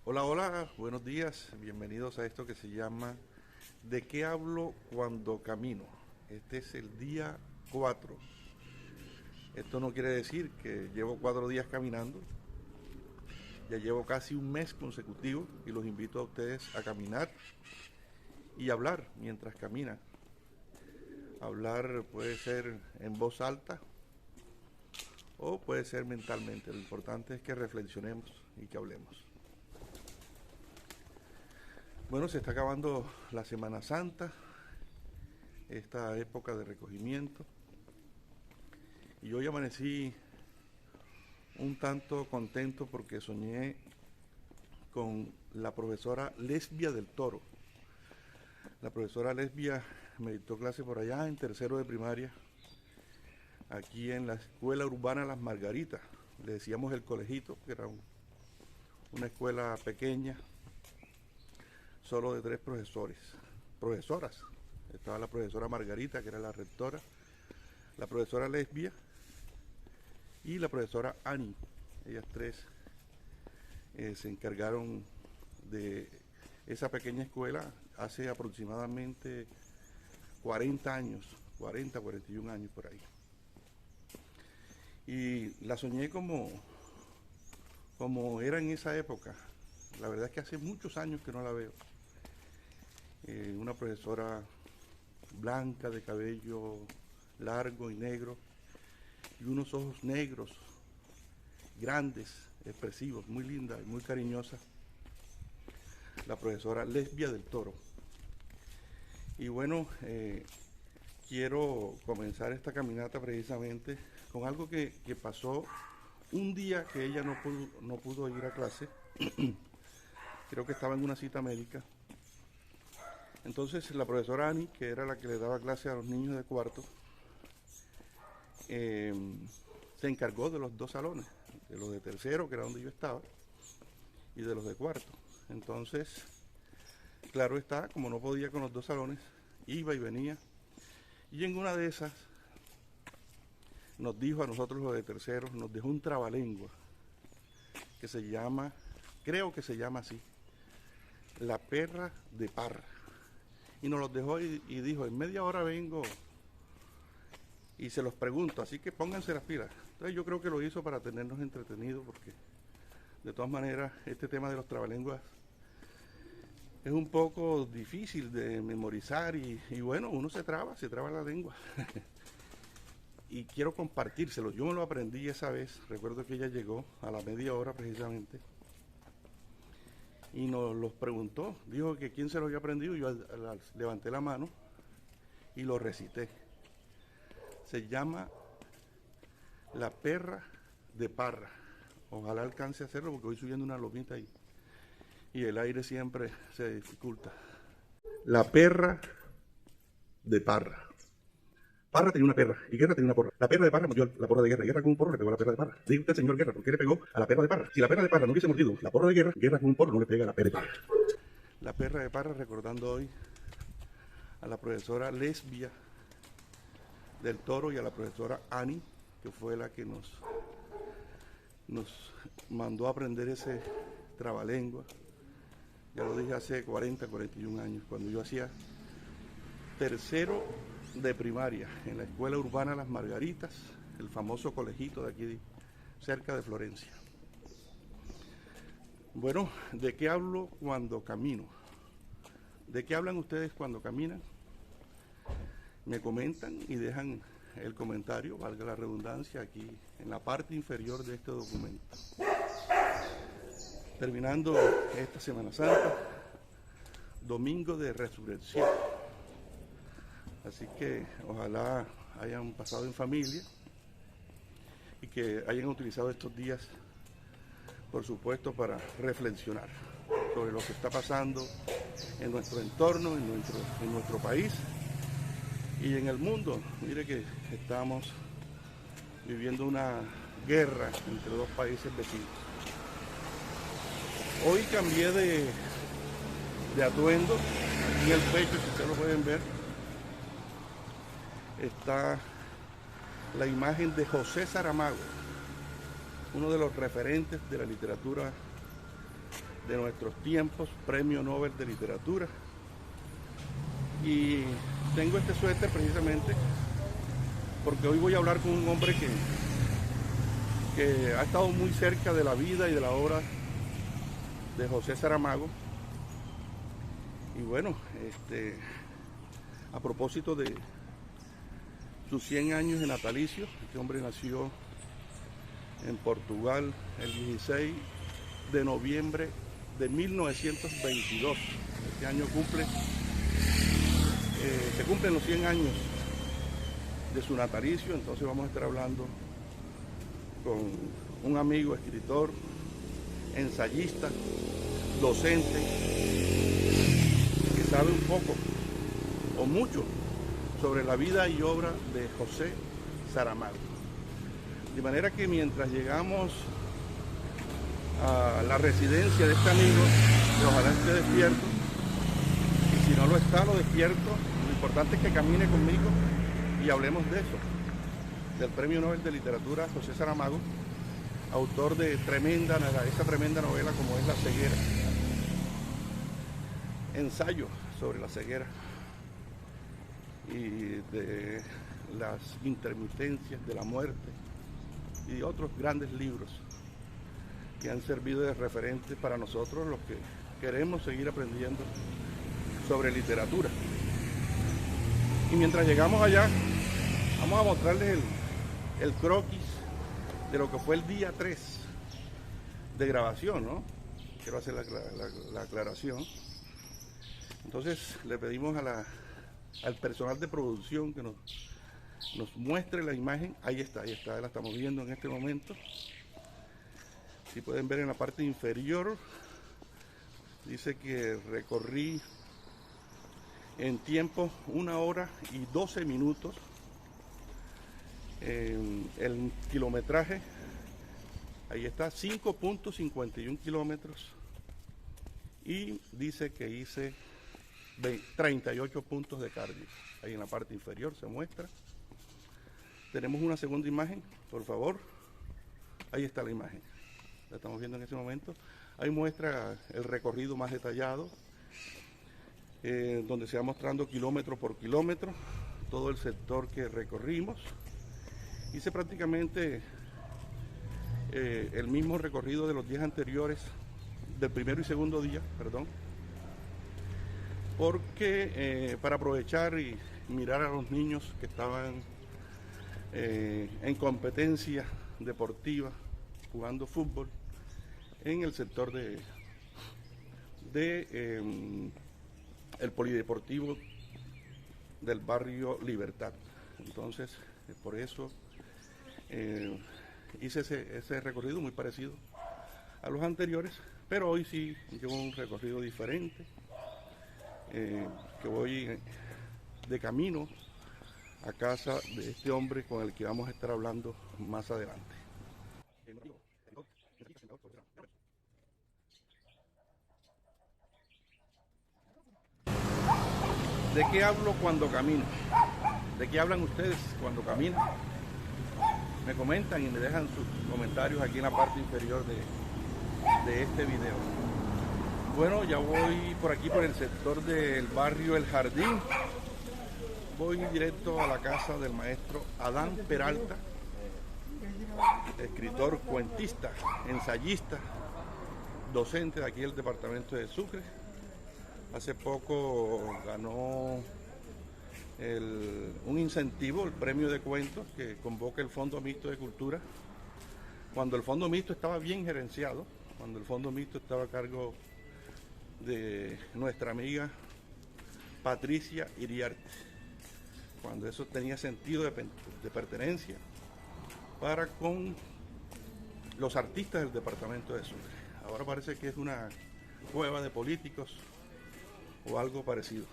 Hola, hola, buenos días, bienvenidos a esto que se llama ¿De qué hablo cuando camino? Este es el día 4. Esto no quiere decir que llevo 4 días caminando, ya llevo casi un mes consecutivo y los invito a ustedes a caminar y hablar mientras caminan. Hablar puede ser en voz alta o puede ser mentalmente, lo importante es que reflexionemos y que hablemos. Bueno, se está acabando la Semana Santa, esta época de recogimiento. Y hoy amanecí un tanto contento porque soñé con la profesora Lesbia del Toro. La profesora Lesbia me dictó clase por allá en tercero de primaria, aquí en la Escuela Urbana Las Margaritas. Le decíamos el colegito, que era una escuela pequeña, solo de 3 profesoras. Estaba la profesora Margarita, que era la rectora, la profesora Lesbia y la profesora Annie. Ellas 3 se encargaron de esa pequeña escuela hace aproximadamente 40 años, 40, 41 años por ahí. Y la soñé como era en esa época. La verdad es que hace muchos años que no la veo. Una profesora blanca, de cabello largo y negro, y unos ojos negros, grandes, expresivos, muy linda y muy cariñosa, la profesora Lesbia del Toro. Y bueno, quiero comenzar esta caminata precisamente con algo que pasó un día que ella no pudo ir a clase. Creo que estaba en una cita médica. Entonces la profesora Annie, que era la que le daba clase a los niños de cuarto, se encargó de los 2 salones, de los de tercero, que era donde yo estaba, y de los de cuarto. Entonces, claro está, como no podía con los 2 salones, iba y venía, y en una de esas nos dijo a nosotros los de tercero, nos dejó un trabalengua que se llama, creo que se llama así, La Perra de Parra. Y nos los dejó y dijo, en media hora vengo y se los pregunto, así que pónganse las pilas. Entonces yo creo que lo hizo para tenernos entretenidos, porque de todas maneras este tema de los trabalenguas es un poco difícil de memorizar y bueno, uno se traba la lengua. Y quiero compartírselo, yo me lo aprendí esa vez, recuerdo que ella llegó a la media hora precisamente y nos los preguntó, dijo que quién se lo había aprendido, yo levanté la mano y lo recité. Se llama La Perra de Parra. Ojalá alcance a hacerlo porque voy subiendo una lomita y el aire siempre se dificulta. La Perra de Parra. Parra tenía una perra y Guerra tenía una porra. La perra de Parra mordió la porra de Guerra. Guerra con un porro le pegó a la perra de Parra. Diga usted, señor Guerra, ¿por qué le pegó a la perra de Parra? Si la perra de Parra no hubiese mordido la porra de Guerra, Guerra con un porro no le pega a la perra de Parra. La perra de Parra, recordando hoy a la profesora Lesbia del Toro y a la profesora Annie, que fue la que nos mandó a aprender ese trabalengua. Ya lo dije hace 40, 41 años, cuando yo hacía tercero de primaria en la Escuela Urbana Las Margaritas, el famoso colegito de aquí cerca de Florencia. Bueno, ¿de qué hablo cuando camino? ¿De qué hablan ustedes cuando caminan? Me comentan y dejan el comentario, valga la redundancia, aquí en la parte inferior de este documento. Terminando esta Semana Santa, domingo de resurrección. Así que ojalá hayan pasado en familia y que hayan utilizado estos días, por supuesto, para reflexionar sobre lo que está pasando en nuestro entorno, en nuestro país y en el mundo. Mire que estamos viviendo una guerra entre 2 países vecinos. Hoy cambié de atuendo, aquí en el pecho, si ustedes lo pueden ver, está la imagen de José Saramago, uno de los referentes de la literatura de nuestros tiempos, Premio Nobel de Literatura. Y tengo este suéter precisamente porque hoy voy a hablar con un hombre que ha estado muy cerca de la vida y de la obra de José Saramago. Y bueno, a propósito de sus 100 años de natalicio, este hombre nació en Portugal el 16 de noviembre de 1922. Este año se cumplen los 100 años de su natalicio, entonces vamos a estar hablando con un amigo, escritor, ensayista, docente, que sabe un poco o mucho sobre la vida y obra de José Saramago. De manera que mientras llegamos a la residencia de este amigo, que ojalá esté despierto, y si no lo está, lo despierto, lo importante es que camine conmigo y hablemos de eso, del Premio Nobel de Literatura José Saramago, autor de esa tremenda novela como es La ceguera, ensayo sobre la ceguera y de las intermitencias de la muerte y otros grandes libros que han servido de referentes para nosotros los que queremos seguir aprendiendo sobre literatura. Y mientras llegamos allá, vamos a mostrarles el croquis de lo que fue el día 3 de grabación, ¿no? Quiero hacer la aclaración. Entonces le pedimos al personal de producción que nos muestre la imagen. Ahí está, la estamos viendo en este momento. Si pueden ver en la parte inferior, dice que recorrí en tiempo 1 hora y 12 minutos. El kilometraje, ahí está, 5.51 kilómetros. Y dice que hice 38 puntos de cardio. Ahí en la parte inferior se muestra. Tenemos una segunda imagen, por favor. Ahí está la imagen. La estamos viendo en este momento. Ahí muestra el recorrido más detallado, donde se va mostrando kilómetro por kilómetro, todo el sector que recorrimos. Hice prácticamente el mismo recorrido de los días anteriores, del primero y segundo día, perdón, porque para aprovechar y mirar a los niños que estaban en competencia deportiva, jugando fútbol, en el sector el polideportivo del barrio Libertad. Entonces, por eso hice ese recorrido muy parecido a los anteriores, pero hoy sí llevo un recorrido diferente, que voy de camino a casa de este hombre con el que vamos a estar hablando más adelante. ¿De qué hablo cuando camino? ¿De qué hablan ustedes cuando caminan? Me comentan y me dejan sus comentarios aquí en la parte inferior de este video. Bueno, ya voy por aquí por el sector del barrio El Jardín. Voy directo a la casa del maestro Adán Peralta, escritor, cuentista, ensayista, docente de aquí del departamento de Sucre. Hace poco ganó un incentivo, el premio de cuentos que convoca el Fondo Mixto de Cultura, cuando el Fondo Mixto estaba bien gerenciado, cuando el Fondo Mixto estaba a cargo de nuestra amiga Patricia Iriarte, cuando eso tenía sentido de pertenencia para con los artistas del departamento de Sucre. Ahora parece que es una cueva de políticos o algo parecido.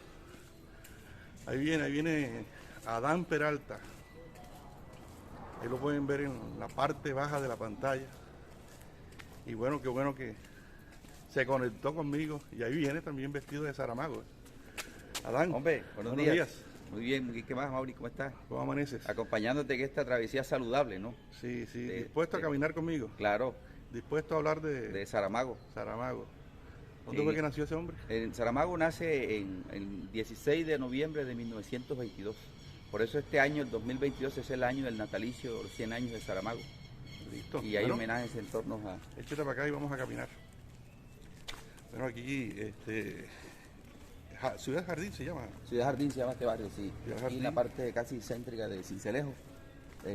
Ahí viene Adán Peralta. Ahí lo pueden ver en la parte baja de la pantalla. Y bueno, qué bueno que se conectó conmigo. Y ahí viene también vestido de Saramago. Adán, hombre, buenos días. Muy bien, ¿qué más, Mauri? ¿Cómo estás? ¿Cómo amaneces? Acompañándote en esta travesía saludable, ¿no? Sí. ¿Dispuesto a caminar conmigo? Claro. ¿Dispuesto a hablar de Saramago? Saramago. ¿Dónde fue que nació ese hombre? En Saramago nace el 16 de noviembre de 1922. Por eso este año, el 2022, es el año del natalicio, los 100 años de Saramago. Listo. Y hay homenajes en torno a... Échate para acá y vamos a caminar. Bueno, aquí, Ciudad Jardín se llama. Ciudad Jardín se llama este barrio, sí. Aquí en la parte casi céntrica de Sincelejo,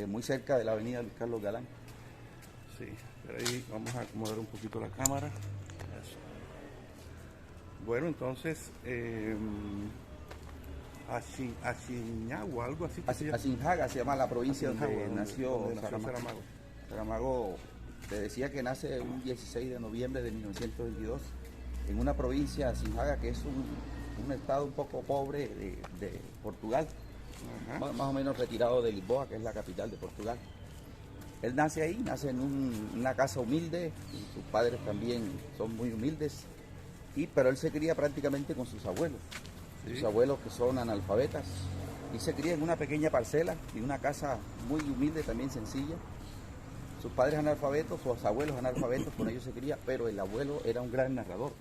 muy cerca de la avenida Luis Carlos Galán. Sí, pero ahí vamos a acomodar un poquito la cámara. Eso. Bueno, entonces, Achiñagua, algo así. Asinjaga se llama la provincia donde nació Saramago. Saramago, te decía que nace un 16 de noviembre de 1922 en una provincia, Asinjaga, que es un estado un poco pobre de Portugal, más o menos retirado de Lisboa, que es la capital de Portugal. Él nace ahí, nace en una casa humilde, y sus padres también son muy humildes, pero él se cría prácticamente con sus abuelos. ¿Sí? Sus abuelos que son analfabetas, y se cría en una pequeña parcela y una casa muy humilde, también sencilla. Sus padres analfabetos, sus abuelos analfabetos, con ellos se cría, pero el abuelo era un gran narrador.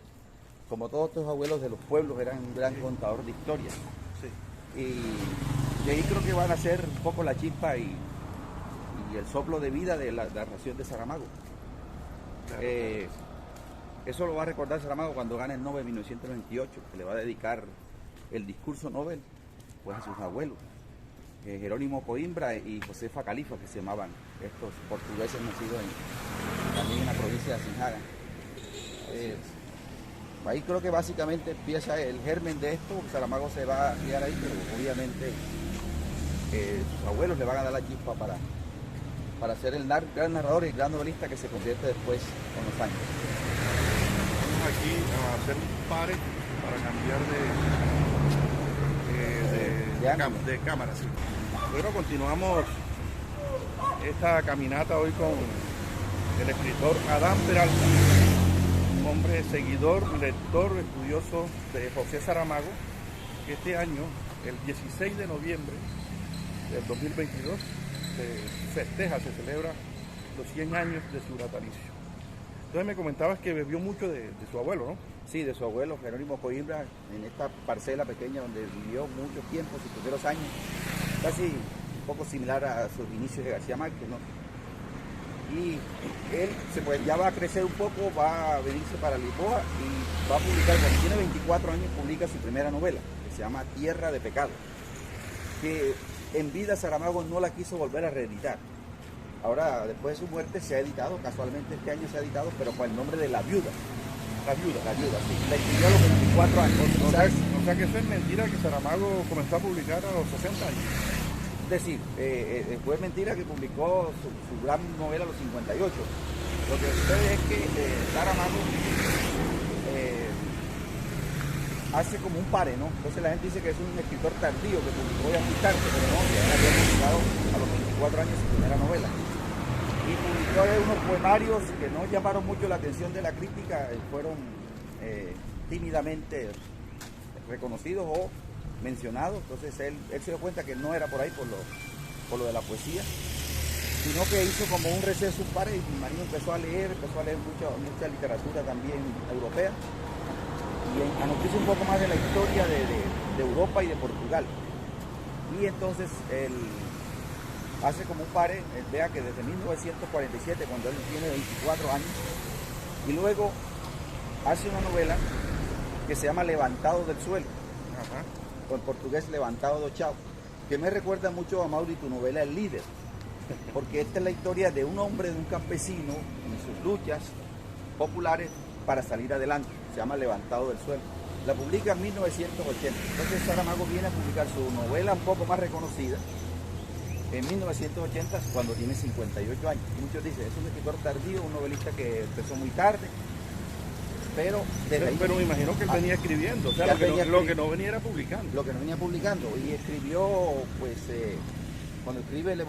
Como todos estos abuelos de los pueblos, eran un gran contador de historias. Sí. Y de ahí creo que van a ser un poco la chispa y el soplo de vida de la narración de Saramago. Claro. Eso lo va a recordar Saramago cuando gane el Nobel en 1928, que le va a dedicar el discurso Nobel pues, a sus abuelos, Jerónimo Coimbra y Josefa Califa, que se llamaban estos portugueses nacidos también en la provincia de Asinjaga. Ahí creo que básicamente empieza el germen de esto. Saramago se va a criar ahí, pero obviamente sus abuelos le van a dar la chispa para ser el gran narrador y el gran novelista que se convierte después con los años. Vamos aquí a hacer un pare para cambiar de cámara. Sí. Bueno, continuamos esta caminata hoy con el escritor Adán Peralta, un hombre seguidor, lector, estudioso de José Saramago, que este año, el 16 de noviembre del 2022, se celebra los 100 años de su natalicio. Entonces me comentabas que bebió mucho de su abuelo, ¿no? Sí, de su abuelo, Jerónimo Coimbra, en esta parcela pequeña donde vivió mucho tiempo, sus primeros años, casi un poco similar a sus inicios de García Márquez, ¿no? Y él ya va a crecer un poco, va a venirse para Lisboa y va a publicar, cuando tiene 24 años, publica su primera novela, que se llama Tierra de Pecado, que en vida Saramago no la quiso volver a reeditar. Ahora, después de su muerte, se ha editado, casualmente este año se ha editado, pero con el nombre de La Viuda. La Viuda, sí. La escribió a los 24 años. O sea que eso es mentira, que Saramago comenzó a publicar a los 60 años. Es decir, fue mentira que publicó su gran novela a los 58. Lo que sucede es que Saramago hace como un pare, ¿no? Entonces la gente dice que es un escritor tardío, que publicó ya muy tarde, pero no, que él había publicado a los 24 años su primera novela. Y publicó unos poemarios que no llamaron mucho la atención de la crítica, fueron tímidamente reconocidos o mencionados. Entonces él se dio cuenta que no era por ahí por lo de la poesía, sino que hizo como un receso, un pare, y mi marido empezó a leer mucha literatura también europea, y a noticiar un poco más de la historia de Europa y de Portugal. Y entonces él hace como un pare, vea que desde 1947, cuando él tiene 24 años, y luego hace una novela que se llama Levantado del Suelo, o en portugués Levantado do Chão, que me recuerda mucho a Mauri, tu novela El Líder, porque esta es la historia de un hombre, de un campesino, en sus luchas populares para salir adelante. Se llama Levantado del Suelo. La publica en 1980. Entonces Saramago viene a publicar su novela un poco más reconocida en 1980, cuando tiene 58 años. Muchos dicen, es un escritor tardío, un novelista que empezó muy tarde, pero me imagino que él venía escribiendo, o sea, lo que no venía publicando. Lo que no venía publicando, y escribió, pues, cuando escribe la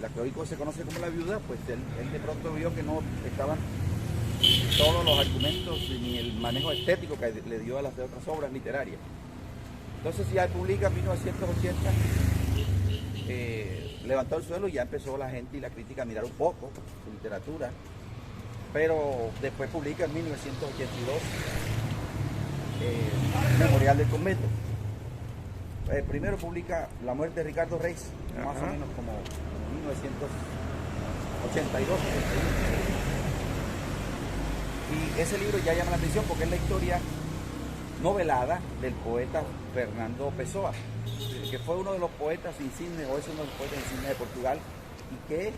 que hoy se conoce como La Viuda, pues él de pronto vio que no estaban todos los argumentos ni el manejo estético que le dio a las de otras obras literarias. Entonces ya publica en 1980 Levantó el Suelo, y ya empezó la gente y la crítica a mirar un poco su literatura. pero después publica en 1982 Memorial del Convento. Primero publica La muerte de Ricardo Reis, más o menos como 1982. Y ese libro ya llama la atención porque es la historia novelada del poeta Fernando Pessoa, que fue uno de los poetas insignes, o es uno de los poetas insignes de Portugal, y que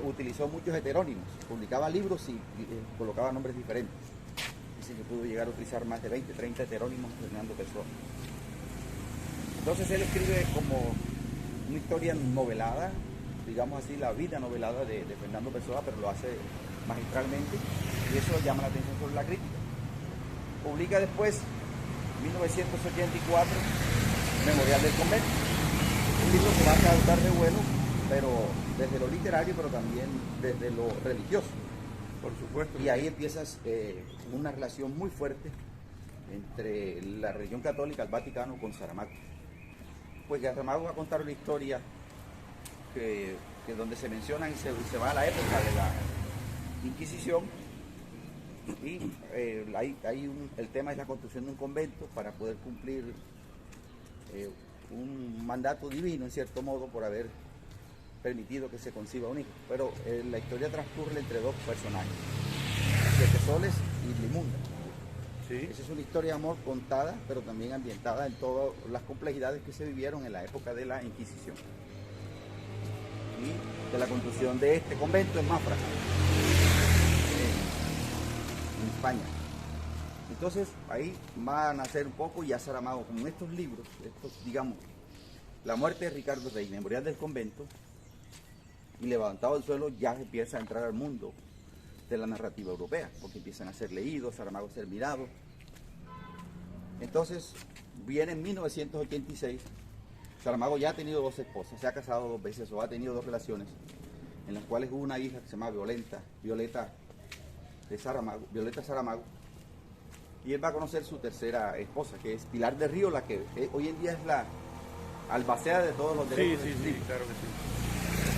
utilizó muchos heterónimos, publicaba libros y colocaba nombres diferentes. Dice que pudo llegar a utilizar más de 20, 30 heterónimos Fernando Pessoa. Entonces él escribe como una historia novelada, digamos así, la vida novelada de Fernando Pessoa, pero lo hace magistralmente, y eso llama la atención sobre la crítica. Publica después, 1984, Memorial del Convento, un libro que va a causar revuelo, pero desde lo literario, pero también desde lo religioso. Por supuesto. Y ahí empiezas una relación muy fuerte entre la religión católica, el Vaticano, con Saramago. Pues Saramago va a contar una historia que donde se menciona y se va a la época de la Inquisición, y el tema es la construcción de un convento para poder cumplir un mandato divino, en cierto modo, por haber permitido que se conciba un hijo. Pero la historia transcurre entre dos personajes, Siete Soles y Blimunda. Sí. Esa es una historia de amor contada, pero también ambientada en todas las complejidades que se vivieron en la época de la Inquisición y de la construcción de este convento en Mafra, en España. Entonces ahí va a nacer un poco ya Saramago con estos libros, digamos, La muerte de Ricardo Reis, Memorial del Convento y Levantado del suelo, ya empieza a entrar al mundo de la narrativa europea, porque empiezan a ser leídos, Saramago a ser mirado. Entonces viene en 1986, Saramago ya ha tenido 2 esposas, se ha casado 2 veces o ha tenido 2 relaciones, en las cuales hubo una hija que se llama Violeta Saramago, y él va a conocer su tercera esposa, que es Pilar del Río, la que hoy en día es la albacea de todos los derechos. Sí, claro que sí.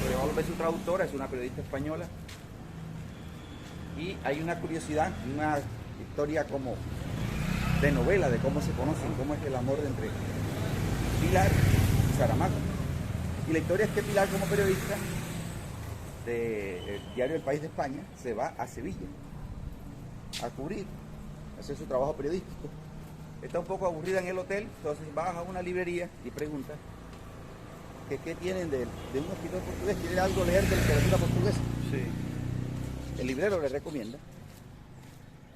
Pero es su traductora, es una periodista española. Y hay una curiosidad, una historia como de novela de cómo se conocen, cómo es el amor entre Pilar y Saramago. Y la historia es que Pilar, como periodista del diario El País de España, se va a Sevilla a cubrir, a hacer su trabajo periodístico. Está un poco aburrida en el hotel, entonces va a una librería y pregunta que qué tienen de un escritor portugués, quiere algo leer de literatura portuguesa. Sí. El librero le recomienda,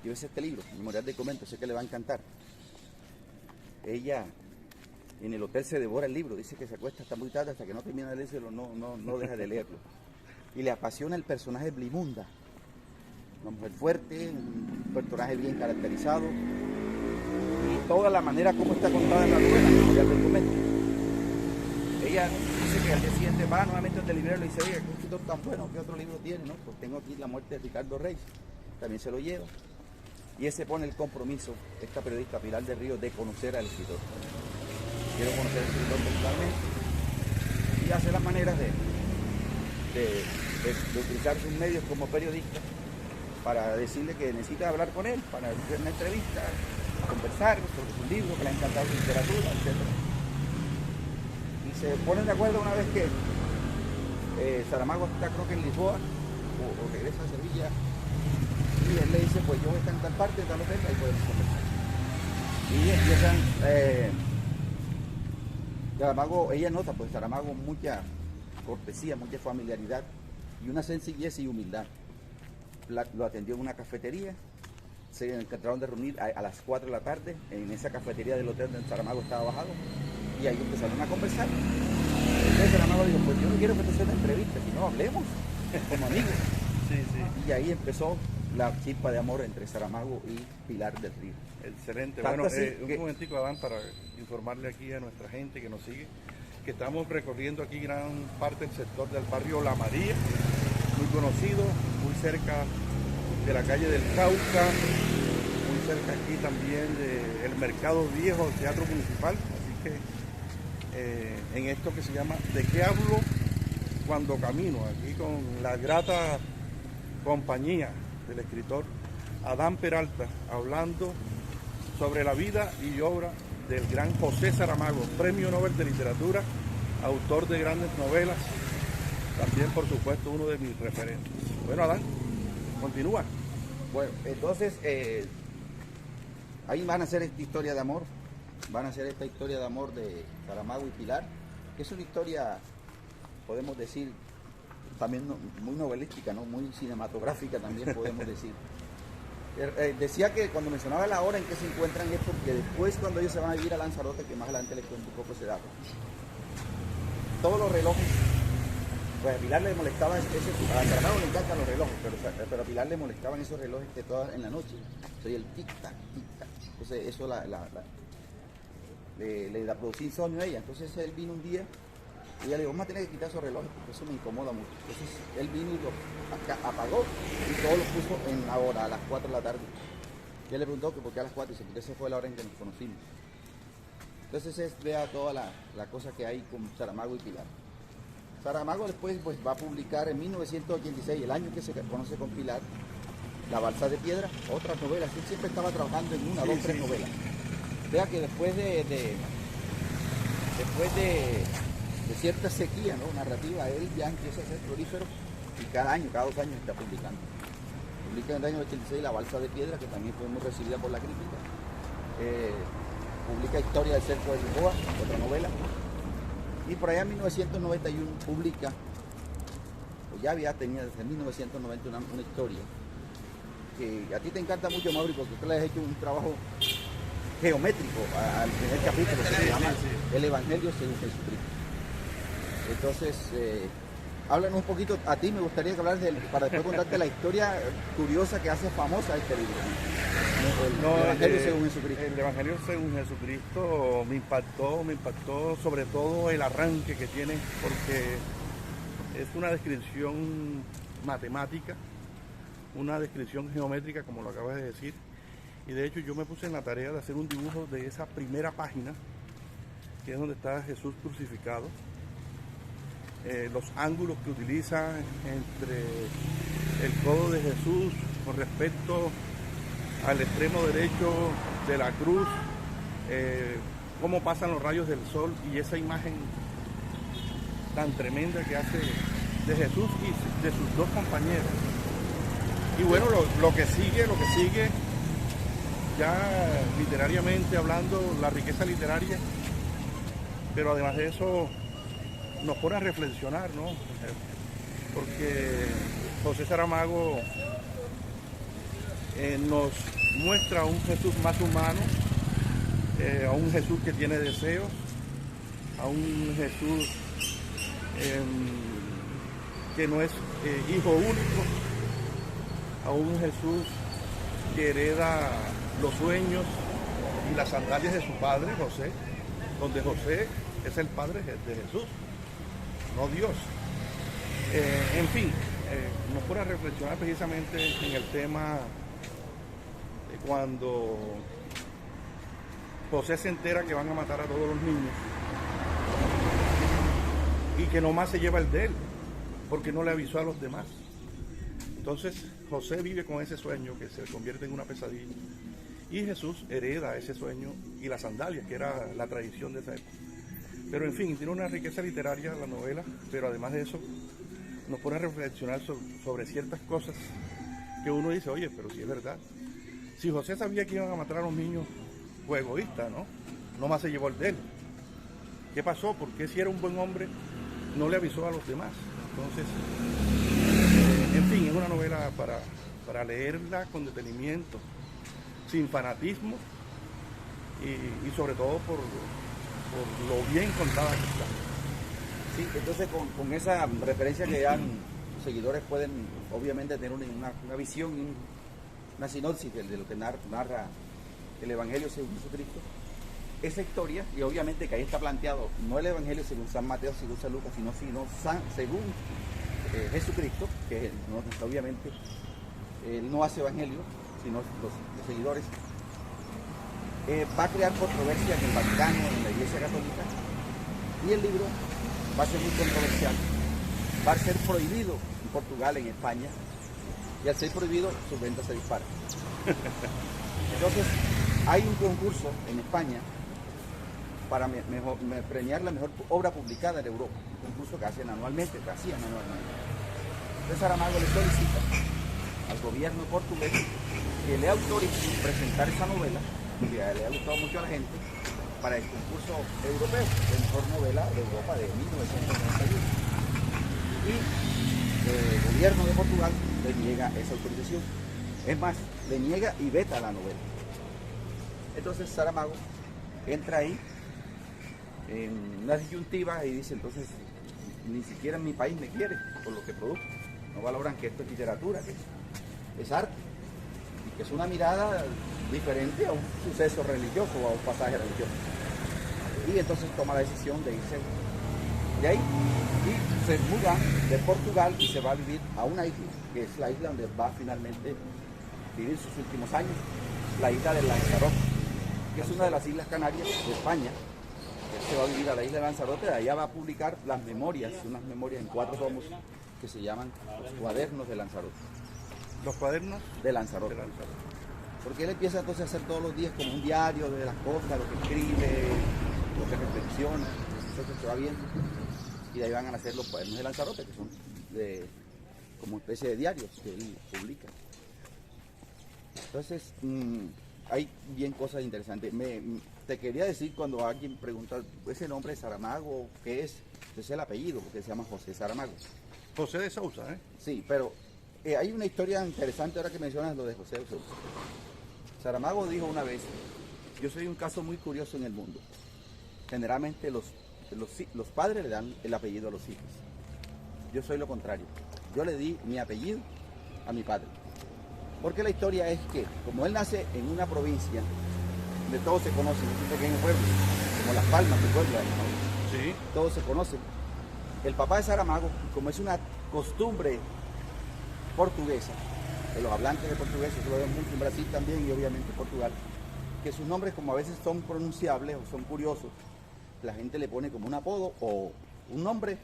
llévese este libro, Memorial del Convento, sé que le va a encantar. Ella en el hotel se devora el libro, dice que se acuesta hasta muy tarde, hasta que no termina de leerlo, no deja de leerlo. Y le apasiona el personaje de Blimunda, una mujer fuerte, un personaje bien caracterizado, y toda la manera como está contada en la novela, Memorial del Convento. Ella dice que al día siguiente va nuevamente al librero y le dice, oiga, qué escritor tan bueno, ¿qué otro libro tiene? ¿No? Pues tengo aquí La muerte de Ricardo Reis, también se lo lleva. Y ese pone el compromiso, esta periodista Pilar del Río, de conocer al escritor. Quiero conocer al escritor personalmente. Y hace las maneras de utilizar sus medios como periodista para decirle que necesita hablar con él, para hacer una entrevista, conversar sobre su libro, que le ha encantado su literatura, etc. Y se ponen de acuerdo una vez que Saramago está, creo que en Lisboa, o regresa a Sevilla, y él le dice, pues yo voy a estar en tal parte, en tal hotel, ahí podemos conversar. Y empiezan, Saramago, ella nota, pues Saramago mucha cortesía, mucha familiaridad y una sencillez y humildad. Lo atendió en una cafetería, se encontraron de reunir a las 4 de la tarde en esa cafetería del hotel donde Saramago estaba bajado, y ahí empezaron a conversar. Entonces Saramago dijo, pues yo no quiero que te sea una entrevista, sino hablemos como amigos. Sí, sí. Y ahí empezó la chispa de amor entre Saramago y Pilar del Río. Excelente. Tanto Bueno, así un momentico, Adán, para informarle aquí a nuestra gente que nos sigue, que estamos recorriendo aquí gran parte del sector del barrio La María, muy conocido, muy cerca de la calle del Cauca, muy cerca aquí también del Mercado Viejo, el Teatro Municipal, así que en esto que se llama ¿De qué hablo cuando camino? Aquí con la grata compañía del escritor Adán Peralta, hablando sobre la vida y obra del gran José Saramago, Premio Nobel de Literatura, autor de grandes novelas, también por supuesto uno de mis referentes. Bueno, Adán, continúa. Bueno, entonces ahí van a hacer esta historia de amor, de Saramago y Pilar, que es una historia, podemos decir, también muy novelística, ¿no? Muy cinematográfica también podemos decir. Decía que cuando mencionaba la hora en que se encuentran es porque después cuando ellos se van a vivir a Lanzarote, que más adelante les cuento un poco ese dato, todos los relojes, pues a Pilar le molestaban, a Saramago le encantan los relojes, pero a Pilar le molestaban esos relojes que todas en la noche, o sea, el tic-tac, tic-tac, entonces eso le producía insomnio a ella, entonces él vino un día y ella le dijo, vamos a tener que quitar esos relojes porque eso me incomoda mucho. Entonces él vino y lo apagó y todo lo puso en la hora, a las 4 de la tarde. Y él le preguntó que por qué a las 4, y dice, porque esa fue la hora en que nos conocimos. Entonces vea toda la cosa que hay con Saramago y Pilar. Saramago después pues, va a publicar en 1986, el año que se conoce con Pilar, La Balsa de Piedra, otras novelas. Él siempre estaba trabajando en una, dos, tres novelas. Vea que después de cierta sequía, ¿no? Narrativa, él ya empieza a ser prolífero y cada 2 años está publicando. Publica en el año 86 La Balsa de Piedra, que también fue muy recibida por la crítica. Publica Historia del Cerco de Lisboa, otra novela. Y por allá en 1991 publica, pues ya tenía desde 1990 una historia que a ti te encanta mucho, Mauri, porque tú le has hecho un trabajo geométrico al primer capítulo, que se llama El Evangelio según Jesucristo. Entonces, háblanos un poquito, a ti me gustaría que hablaras para después contarte la historia curiosa que hace famosa este libro. El Evangelio según Jesucristo. El Evangelio según Jesucristo me impactó sobre todo el arranque que tiene, porque es una descripción matemática, una descripción geométrica, como lo acabas de decir, y de hecho yo me puse en la tarea de hacer un dibujo de esa primera página, que es donde está Jesús crucificado. Los ángulos que utiliza entre el codo de Jesús con respecto al extremo derecho de la cruz, cómo pasan los rayos del sol y esa imagen tan tremenda que hace de Jesús y de sus dos compañeros. Y bueno, lo que sigue, ya literariamente hablando, la riqueza literaria, pero además de eso nos pone a reflexionar, ¿no? Porque José Saramago nos muestra a un Jesús más humano, a un Jesús que tiene deseos, a un Jesús que no es hijo único, a un Jesús que hereda los sueños y las sandalias de su padre, José, donde José es el padre de Jesús, no Dios. En fin, nos pone a reflexionar precisamente en el tema de cuando José se entera que van a matar a todos los niños y que nomás se lleva el de él, porque no le avisó a los demás. Entonces José vive con ese sueño que se convierte en una pesadilla y Jesús hereda ese sueño y las sandalias, que era la tradición de esa época. Pero en fin, tiene una riqueza literaria la novela, pero además de eso nos pone a reflexionar sobre ciertas cosas que uno dice, oye, pero si es verdad. Si José sabía que iban a matar a los niños, fue egoísta, ¿no? No más se llevó el de él. ¿Qué pasó? Porque si era un buen hombre, no le avisó a los demás. Entonces, en fin, es una novela para leerla con detenimiento, sin fanatismo y sobre todo por lo bien contada que está. Sí, entonces con esa referencia que ya los seguidores pueden obviamente tener una visión, una sinopsis de lo que narra el Evangelio según Jesucristo. Esa historia, y obviamente que ahí está planteado, no el Evangelio según San Mateo, según San Lucas, sino según Jesucristo, que no, obviamente él no hace Evangelio, sino los seguidores. Va a crear controversia en el Vaticano, en la Iglesia Católica, y el libro va a ser muy controversial. Va a ser prohibido en Portugal, en España, y al ser prohibido, sus ventas se disparan. Entonces, hay un concurso en España para premiar la mejor obra publicada en Europa, un concurso que hacían anualmente. Entonces Saramago le solicita al gobierno portugués que le autorice presentar esa novela, que le ha gustado mucho a la gente, para el concurso europeo de mejor novela de Europa de 1991. Y el gobierno de Portugal le niega esa autorización. Es más, le niega y veta la novela. Entonces Saramago entra ahí en una disyuntiva y dice, entonces, ni siquiera en mi país me quiere por lo que produzco. No valoran que esto es literatura, que es arte, y que es una mirada diferente a un suceso religioso o a un pasaje religioso. Y entonces toma la decisión de irse de ahí y se muda de Portugal y se va a vivir a una isla, que es la isla donde va finalmente a vivir sus últimos años, la isla de Lanzarote, que es una de las islas Canarias de España. Él se va a vivir a la isla de Lanzarote, de allá va a publicar las memorias, unas memorias en 4 tomos que se llaman Los Cuadernos de Lanzarote. ¿Los cuadernos? De Lanzarote. Porque él empieza entonces a hacer todos los días como un diario de las cosas, lo que escribe, lo que reflexiona, eso se va viendo. Y de ahí van a nacer los Cuadernos de Lanzarote, que son como especie de diarios que él publica. Entonces, hay bien cosas interesantes. Te quería decir, cuando alguien pregunta, ¿ese nombre de Saramago qué es? Ese es el apellido, porque se llama José Saramago. José de Sousa, ¿eh? Sí, pero hay una historia interesante ahora que mencionas lo de José de Sousa. Saramago dijo una vez, yo soy un caso muy curioso en el mundo. Generalmente los padres le dan el apellido a los hijos. Yo soy lo contrario. Yo le di mi apellido a mi padre. Porque la historia es que, como él nace en una provincia donde todos se conocen, es un pequeño pueblo, como Las Palmas, tu pueblo, ¿no? Sí. Todos se conocen. El papá de Saramago, como es una costumbre portuguesa, de los hablantes de portugués, eso lo vemos mucho en Brasil también y obviamente en Portugal, que sus nombres como a veces son pronunciables o son curiosos, la gente le pone como un apodo o un nombre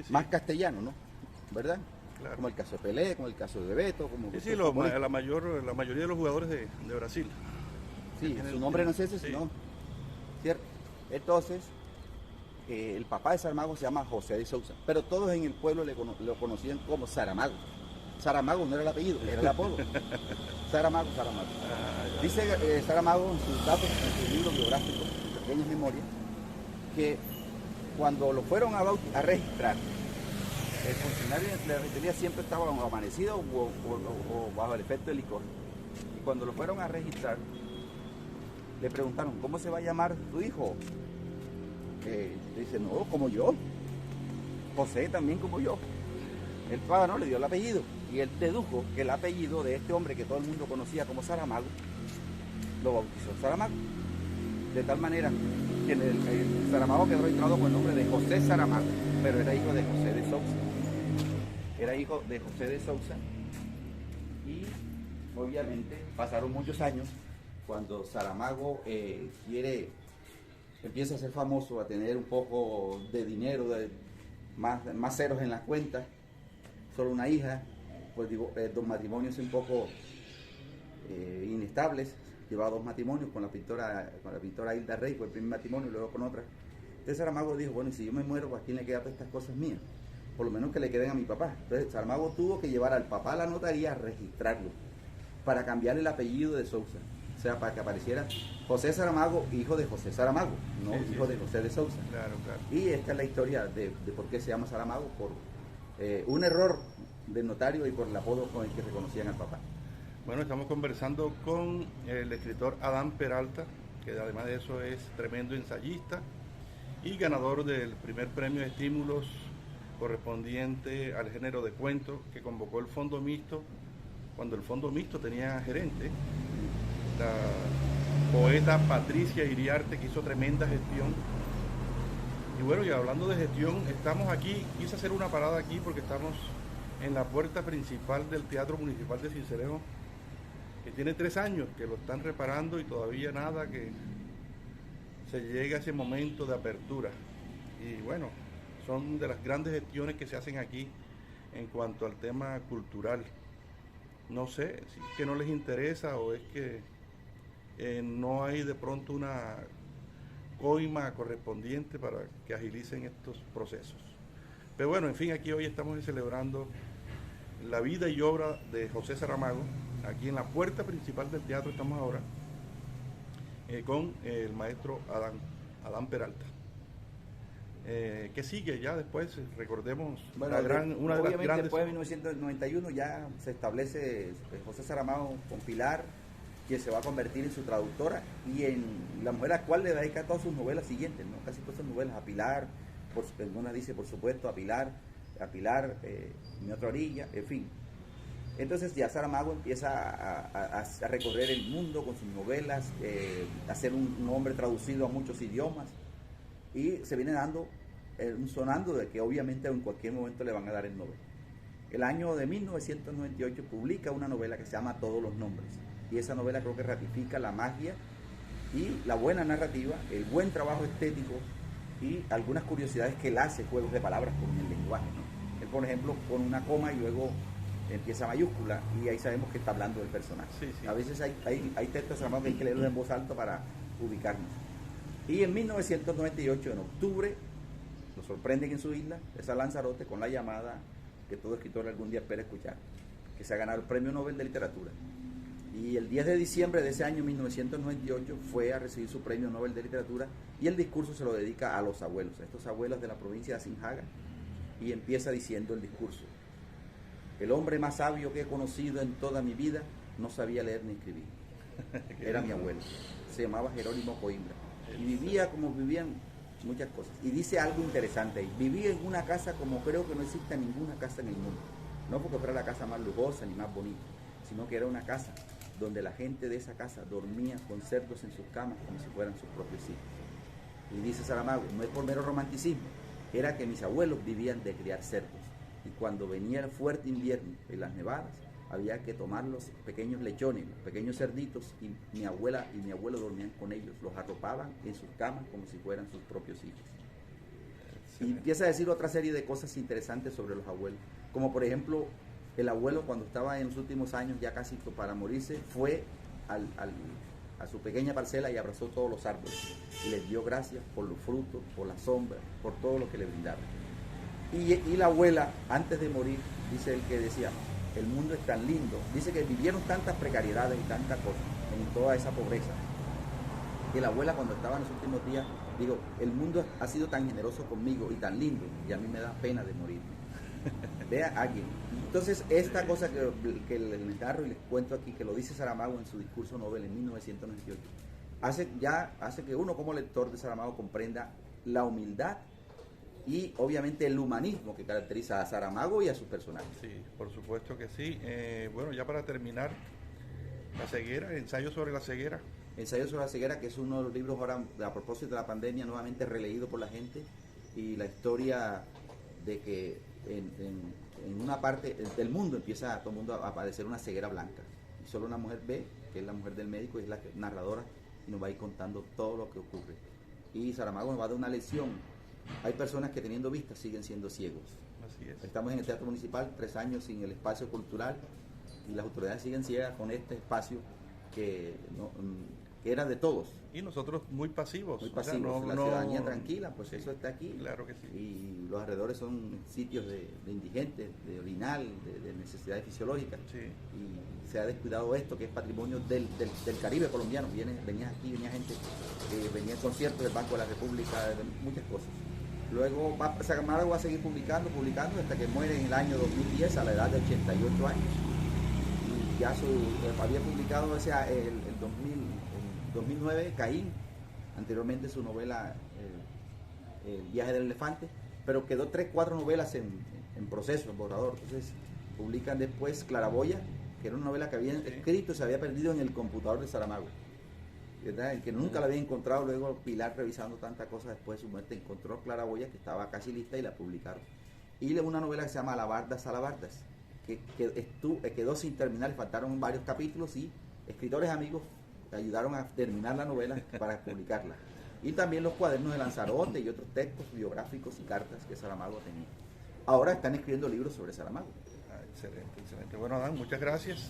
más castellano, ¿no? ¿Verdad? Claro. Como el caso de Pelé, como el caso de Bebeto, como la mayoría de los jugadores de Brasil. Sí, su nombre no es ese, sino, ¿cierto? Entonces, el papá de Saramago se llama José de Sousa, pero todos en el pueblo lo conocían como Saramago. Saramago no era el apellido, era el apodo. Saramago. Dice Saramago en sus datos, en su libro biográfico, Pequeñas Memorias, que cuando lo fueron a registrar, el funcionario de la registraría siempre estaba amanecido o bajo el efecto de licor. Y cuando lo fueron a registrar, le preguntaron, ¿cómo se va a llamar tu hijo? Dice, no, como yo. José también como yo. El padre no le dio el apellido. Y él dedujo que el apellido de este hombre que todo el mundo conocía como Saramago, lo bautizó Saramago. De tal manera que el Saramago quedó registrado con el nombre de José Saramago, pero era hijo de José de Sousa. Era hijo de José de Sousa y obviamente pasaron muchos años cuando Saramago empieza a ser famoso, a tener un poco de dinero, más ceros en las cuentas, solo una hija, pues digo, 2 matrimonios un poco inestables, llevaba 2 matrimonios con la pintora Hilda Rey, fue el primer matrimonio y luego con otra. Entonces Saramago dijo, bueno, y si yo me muero, ¿a quién le quedan todas estas cosas mías? Por lo menos que le queden a mi papá. Entonces Saramago tuvo que llevar al papá a la notaría a registrarlo, para cambiar el apellido de Sousa. O sea, para que apareciera José Saramago, hijo de José Saramago, no hijo de José de Sousa. Claro. Y esta es la historia de por qué se llama Saramago, por un error del notario y por el apodo con el que reconocían al papá. Bueno, estamos conversando con el escritor Adán Peralta, que además de eso es tremendo ensayista y ganador del primer premio de estímulos correspondiente al género de cuento que convocó el Fondo Mixto, cuando el Fondo Mixto tenía gerente, la poeta Patricia Iriarte, que hizo tremenda gestión. Y bueno, y hablando de gestión, estamos aquí, quise hacer una parada aquí porque estamos en la puerta principal del Teatro Municipal de Sincelejo, que tiene 3 años, que lo están reparando y todavía nada que se llegue a ese momento de apertura. Y bueno, son de las grandes gestiones que se hacen aquí en cuanto al tema cultural. No sé, si es que no les interesa o es que no hay de pronto una coima correspondiente para que agilicen estos procesos. Pero bueno, en fin, aquí hoy estamos celebrando la vida y obra de José Saramago. Aquí en la puerta principal del teatro estamos ahora con el maestro Adán Peralta. ¿Qué sigue ya después? Recordemos bueno, una de las grandes... Después de 1991 ya se establece José Saramago con Pilar, quien se va a convertir en su traductora y en la mujer a la cual le dedica todas sus novelas siguientes, ¿no? Casi todas sus novelas, a Pilar, algunas dice por supuesto a Pilar, Mi otra orilla, en fin. Entonces ya Saramago empieza a recorrer el mundo con sus novelas, a ser un hombre traducido a muchos idiomas, y se viene dando un sonando de que obviamente en cualquier momento le van a dar el Nobel. El año de 1998 publica una novela que se llama Todos los nombres, y esa novela creo que ratifica la magia y la buena narrativa, el buen trabajo estético y algunas curiosidades que él hace, juegos de palabras con el lenguaje, ¿no? Él, por ejemplo, pone una coma y luego empieza mayúscula y ahí sabemos que está hablando del personaje. Sí, sí. A veces hay textos que hay que leerlos en voz alta para ubicarnos. Y en 1998, en octubre, lo sorprenden en su isla, es a Lanzarote, con la llamada que todo escritor algún día espera escuchar, que se ha ganado el Premio Nobel de Literatura. Y el 10 de diciembre de ese año 1998 fue a recibir su Premio Nobel de Literatura y el discurso se lo dedica a los abuelos, a estos abuelos de la provincia de Asinjaga, y empieza diciendo el discurso: el hombre más sabio que he conocido en toda mi vida no sabía leer ni escribir. Era mi abuelo, se llamaba Jerónimo Coimbra y vivía como vivían muchas cosas. Y dice algo interesante ahí: vivía en una casa como creo que no existe ninguna casa en el mundo, no porque fuera la casa más lujosa ni más bonita, sino que era una casa donde la gente de esa casa dormía con cerdos en sus camas como si fueran sus propios hijos. Y dice Saramago, no es por mero romanticismo, era que mis abuelos vivían de criar cerdos, y cuando venía el fuerte invierno en las nevadas había que tomar los pequeños lechones, los pequeños cerditos, y mi abuela y mi abuelo dormían con ellos, los arropaban en sus camas como si fueran sus propios hijos. Y empieza a decir otra serie de cosas interesantes sobre los abuelos, como por ejemplo, el abuelo cuando estaba en los últimos años, ya casi para morirse, fue a su pequeña parcela y abrazó todos los árboles y les dio gracias por los frutos, por la sombra, por todo lo que le brindaron. Y la abuela, antes de morir, dice él que decía, el mundo es tan lindo, dice que vivieron tantas precariedades y tantas cosas en toda esa pobreza, que la abuela cuando estaba en los últimos días, digo, el mundo ha sido tan generoso conmigo y tan lindo, y a mí me da pena de morir. Vea alguien. Entonces, esta cosa que les narro y les cuento aquí, que lo dice Saramago en su discurso Nobel en 1998, hace que uno como lector de Saramago comprenda la humildad y obviamente el humanismo que caracteriza a Saramago y a sus personajes. Sí, por supuesto que sí. Bueno, ya para terminar, la ceguera, ensayo sobre la ceguera. Ensayo sobre la ceguera, que es uno de los libros ahora, a propósito de la pandemia, nuevamente releído por la gente, y la historia de que en una parte del mundo empieza todo el mundo a padecer una ceguera blanca, y solo una mujer ve, que es la mujer del médico, y es la narradora, y nos va a ir contando todo lo que ocurre. Y Saramago nos va a dar una lección. Hay personas que teniendo vista siguen siendo ciegos. Así es. Estamos en el Teatro Municipal, 3 años sin el espacio cultural, y las autoridades siguen ciegas con este espacio que era de todos. Y nosotros muy pasivos. Muy pasivos, o sea, la ciudadanía tranquila, pues sí, eso está aquí. Claro que sí. Y los alrededores son sitios de indigentes, de orinal, de necesidades fisiológicas. Sí. Y se ha descuidado esto, que es patrimonio del Caribe colombiano. Venía gente, venía en conciertos del Banco de la República, de muchas cosas. Luego Saramago va a seguir publicando hasta que muere en el año 2010 a la edad de 88 años. Y ya había publicado el 2009 Caín, anteriormente su novela El viaje del elefante, pero quedó 3-4 novelas en proceso, en borrador. Entonces publican después Claraboya, que era una novela que habían escrito y se había perdido en el computador de Saramago, ¿verdad? El que nunca la había encontrado. Luego Pilar, revisando tantas cosas después de su muerte, encontró Claraboya, que estaba casi lista, y la publicaron. Y una novela que se llama Alabardas, Alabardas, que quedó sin terminar, le faltaron varios capítulos, y escritores amigos ayudaron a terminar la novela para publicarla. Y también los cuadernos de Lanzarote y otros textos biográficos y cartas que Saramago tenía. Ahora están escribiendo libros sobre Saramago. Excelente, excelente. Bueno, Adán, muchas gracias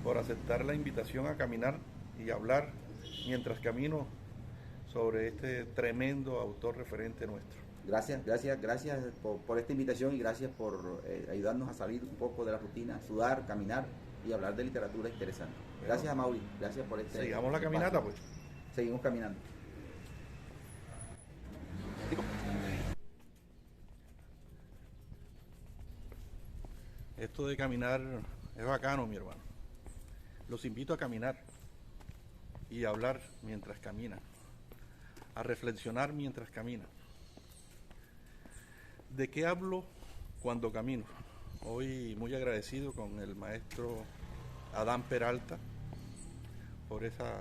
por aceptar la invitación a caminar y hablar mientras camino sobre este tremendo autor referente nuestro. Gracias por esta invitación y gracias por ayudarnos a salir un poco de la rutina, sudar, caminar y hablar de literatura interesante. Gracias, Amaury, gracias por este. Sigamos la caminata, pues. Seguimos caminando. Esto de caminar es bacano, mi hermano. Los invito a caminar y a hablar mientras caminan, a reflexionar mientras caminan. ¿De qué hablo cuando camino? Hoy muy agradecido con el maestro Adán Peralta por esa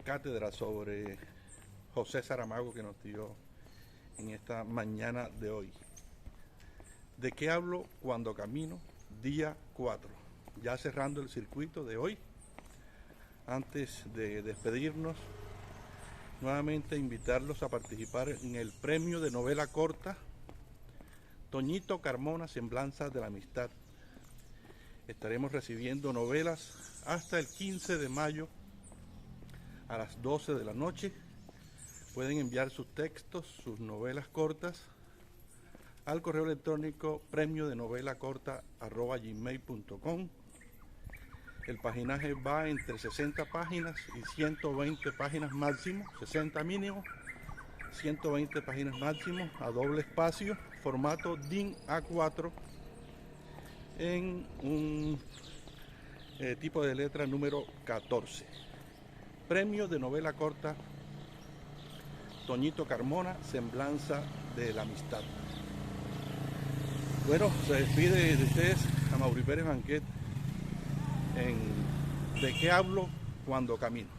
cátedra sobre José Saramago que nos dio en esta mañana de hoy. ¿De qué hablo cuando camino? Día 4, ya cerrando el circuito de hoy. Antes de despedirnos, nuevamente invitarlos a participar en el premio de novela corta Toñito Carmona, Semblanzas de la Amistad. Estaremos recibiendo novelas hasta el 15 de mayo a las 12 de la noche. Pueden enviar sus textos, sus novelas cortas al correo electrónico premiodenovelacorta@gmail.com. El paginaje va entre 60 páginas y 120 páginas máximo, 60 mínimo, 120 páginas máximo, a doble espacio, formato DIN A4, en un tipo de letra número 14. Premio de novela corta Toñito Carmona, Semblanza de la Amistad. Bueno, se despide de ustedes Amaury Pérez Banquet en ¿De qué hablo cuando camino?